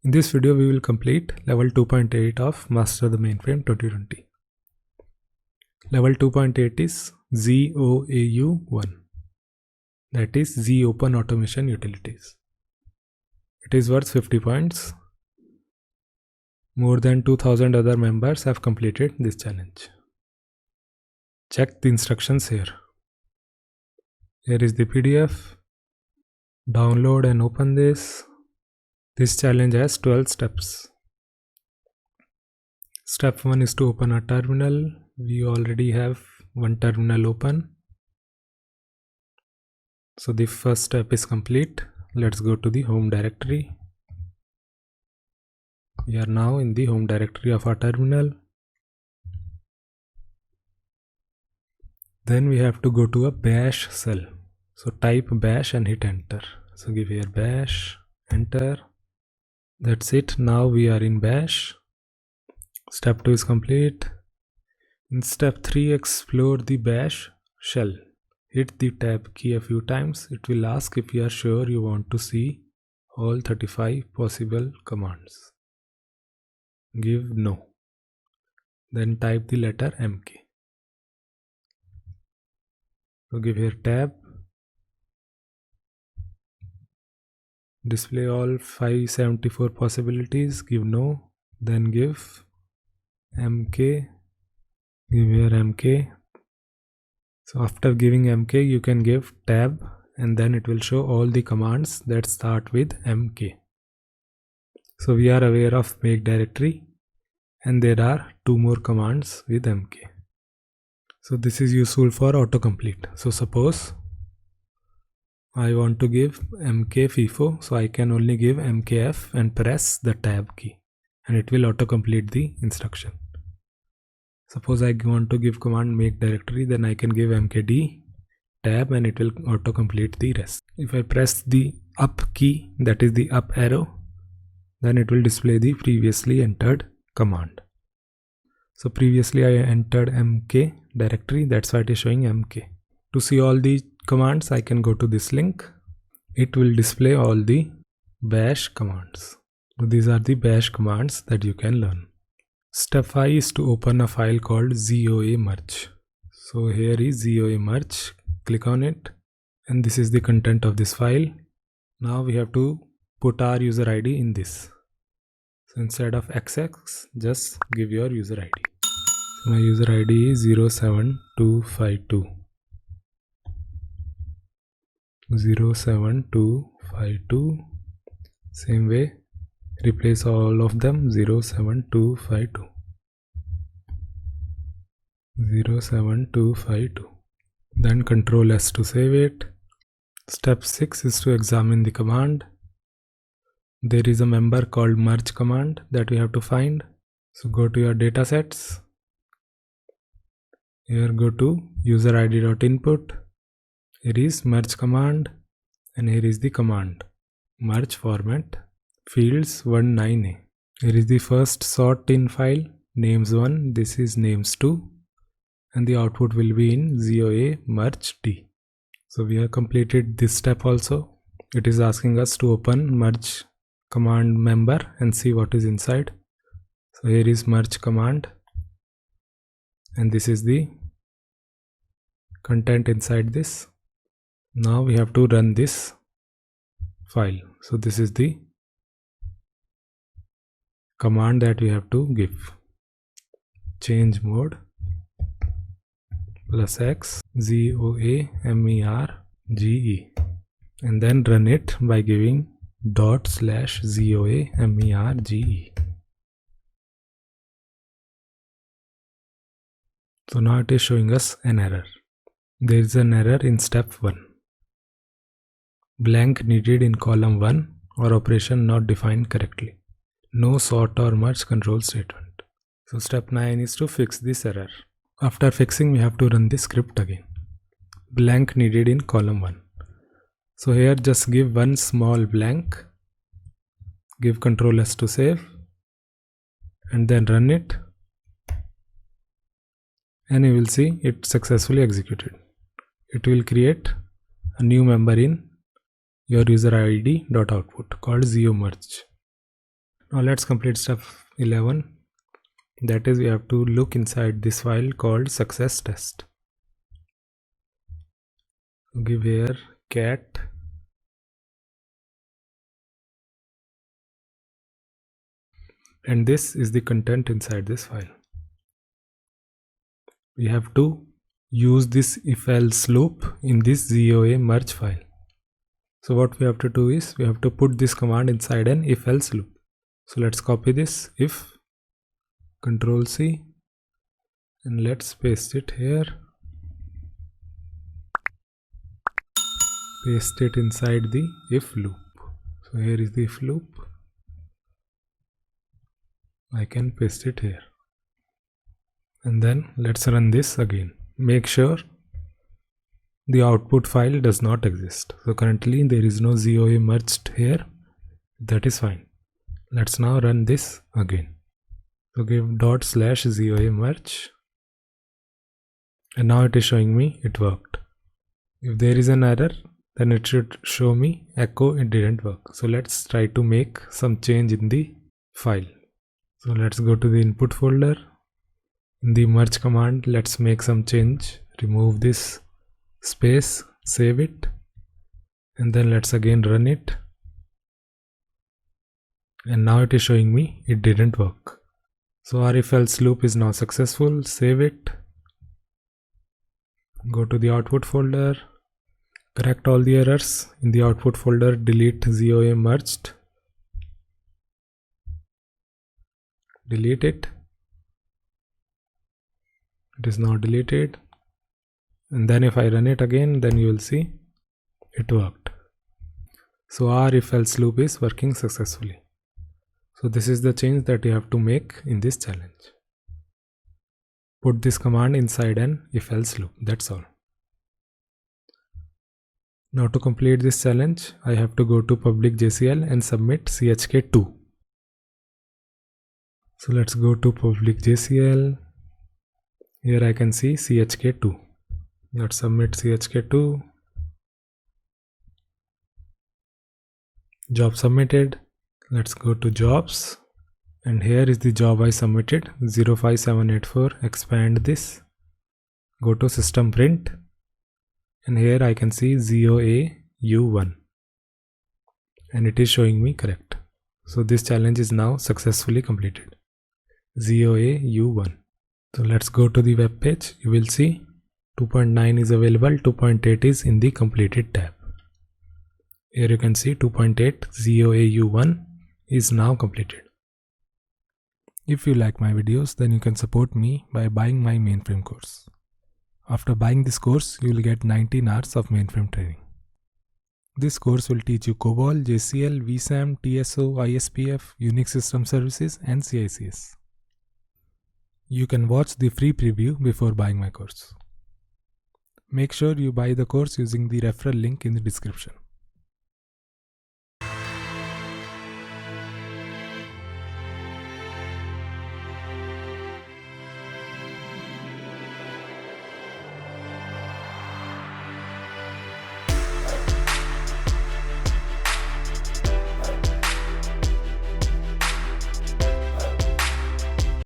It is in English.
In this video, we will complete level 2.8 of Master the Mainframe 2020. Level 2.8 is ZOAU1, that is Z Open Automation Utilities. It is worth 50 points. More than 2000 other members have completed this challenge. Check the instructions here. Here is the PDF. Download and open this. This challenge has 12 steps. Step 1 is to open a terminal. We already have one terminal open. So the first step is complete. Let's go to the home directory. We are now in the home directory of our terminal. Then we have to go to a bash shell. So type bash and hit enter. So give here bash, enter. That's it. Now we are in bash. Step 2 is complete. In step 3, explore the bash shell. Hit the tab key a few times. It will ask if you are sure you want to see all 35 possible commands. Give no. Then type the letter MK. So give here tab. Display all 574 possibilities. Give no. Then give MK. Give here MK. So after giving MK, you can give tab and then it will show all the commands that start with MK. So we are aware of make directory and there are 2 more commands with MK. So this is useful for autocomplete. So suppose I want to give MK FIFO, so I can only give MKF and press the tab key and it will autocomplete the instruction. Suppose I want to give command make directory, then I can give MKD tab and it will autocomplete the rest. If I press the up key, that is the up arrow, then it will display the previously entered command. So previously I entered MK directory, that's why it is showing MK. To see all the commands, I can go to this link. It will display all the bash commands. So these are the bash commands that you can learn. Step 5 is to open a file called ZOA merge. So here is ZOA merge. Click on it and this is the content of this file. Now we have to put our user ID in this. So instead of XX, just give your user ID. So my user ID is 07252. 07252. Same way, replace all of them 07252. 07252. Then Ctrl S to save it. Step 6 is to examine the command. There is a member called merge command that we have to find. So go to your datasets. Here go to user id.input. Here is merge command and here is the command merge format fields 19a. Here is the first sort in file names 1, this is names 2 and the output will be in ZOA merge D. So we have completed this step also. It is asking us to open merge command member and see what is inside. So here is merge command and this is the content inside this. Now we have to run this file. So this is the command that we have to give. Change mode +X ZOA MERGE and then run it by giving ./ZOA MERGE. So now it is showing us an error. There is an error in step 1. Blank needed in column 1 or operation not defined correctly. No sort or merge control statement. So step 9 is to fix this error. After fixing, we have to run the script again. Blank needed in column 1. So here just give one small blank. Give Ctrl S to save and then run it. And you will see it successfully executed. It will create a new member in your user id.output called ZOMerge. Now let's complete step 11. That is, we have to look inside this file called success test. Give here cat and this is the content inside this file. We have to use this if else loop in this ZOA merge file. So what we have to do is we have to put this command inside an if else loop. So let's copy this if, Control C, and let's paste it here. Paste it inside the if loop. So here is the if loop. I can paste it here. And then let's run this again. Make sure the output file does not exist. So currently there is no ZOA merged here. That is fine. Let's now run this again. So give ./ZOA merge. And now it is showing me it worked. If there is an error, then it should show me echo it didn't work. So let's try to make some change in the file. So let's go to the input folder. In the merge command, let's make some change. Remove this space, save it, and then let's again run it. And now it is showing me it didn't work. So our if else loop is now successful. Save it. Go to the output folder. Correct all the errors. In the output folder, delete ZOA merged. Delete it. It is now deleted. And then if I run it again, then you will see it worked. So our if else loop is working successfully. So this is the change that you have to make in this challenge. Put this command inside an if else loop. That's all. Now to complete this challenge, I have to go to public JCL and submit CHK2. So let's go to public JCL. Here I can see CHK2. Let's submit CHK2. Job submitted. Let's go to jobs. And here is the job I submitted, 05784. Expand this. Go to system print. And here I can see ZOA U1. And it is showing me correct. So this challenge is now successfully completed. ZOA U1. So let's go to the web page. You will see 2.9 is available, 2.8 is in the completed tab. Here you can see 2.8 ZOA U1 is now completed. If you like my videos, then you can support me by buying my mainframe course. After buying this course, you will get 19 hours of mainframe training. This course will teach you COBOL, JCL, vSAM, TSO, ISPF, Unix System Services and CICS. You can watch the free preview before buying my course. Make sure you buy the course using the referral link in the description.